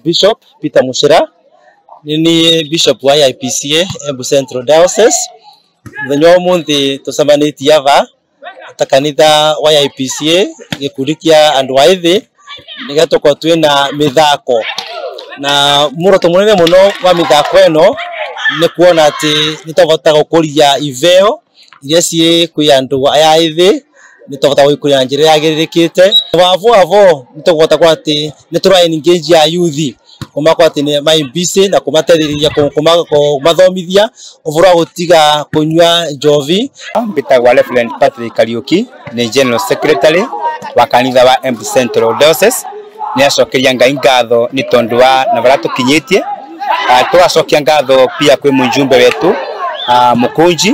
Bishop Peter Mushira ni Bishop wa IPCA Embu Central Diocese. Nyo munthi tusamanitie ava takanitha wa IPCA gikurikia andu aithi nigatoko twina mithako na muroto munene muno wa mithako eno ni kuona ati nitavota gukuria iveo iria cie kwi andu aya aithi nitavota gukuria njira yagiririkite avo nitavota kwa ati nitura engage ya youth kuma kwa ati ni mai busy na kumateriria kumathomithia uvura gutiga kunywa njovi. Mbitagwa Reverend Patrick Kariuki ni General Secretary wa kanitha wa Embu Central Diocese. Ni acokeria Ngai ngatho ni tondu wa na bara tukinyitie. Tugacokia ngatho pia kwi mujumbe wetu Mukunji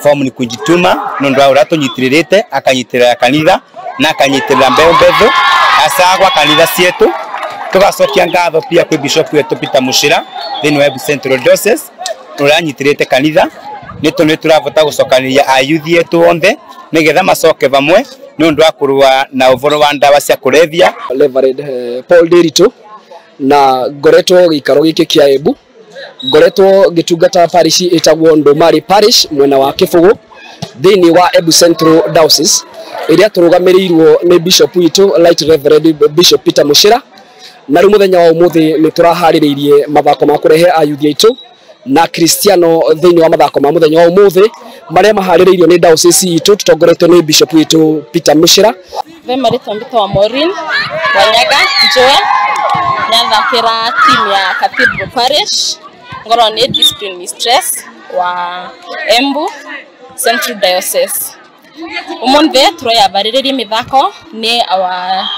form ni kunjituma nondu wa uratunyitiririte akanyitirira kanitha na akanyitirira mbeo mbethu asagwa kanitha cietu. Tugacokia ngatho pia kwi Bishop wetu Peter Mushira thini wa Embu Central Diocese uranyitirite kanitha ni turavota gucokaniria ayuthi yetu onthe nigetha macoke vamwe nondu wa kurua na uvoro wa ndawa cia kurevia. Reverend Paul Derito na ngoretwo gikaro giki kia Embu, ngoretwo gitungata parish itagwo Ndumari Parish mwena wa Kibugu thini wa Embu Central Diocese iria turugamirirwo ni Bishop witu Right Reverend Bishop Peter Mushira. Na riu muthenya wa umuthi ni turahaririirie mathako ma kurehe ayuthi aitu na Kristiano thini wa mathako ma muthenya wa umuthi maria mahaririirio ni diocese itu tutongoretwo ni Bishop witu Peter Mushira. Ve marito mbito wa Maureen Wanyaga Joel nyathakira team ya Cathedral Parish ngoro ni discipline mistress wa Embu Central Diocese. Umunthe turayabariririe mithako ni our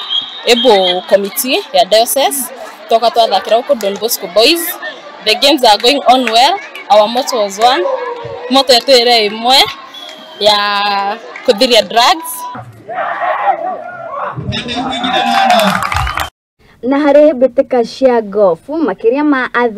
Embu committee ya diocese toka twathakira uko Don Bosco Boys. The games are going on well. Our motto was one. Motto yetu ire imwe ya kuthiria drugs. Na hari bitika cia golf makiria ma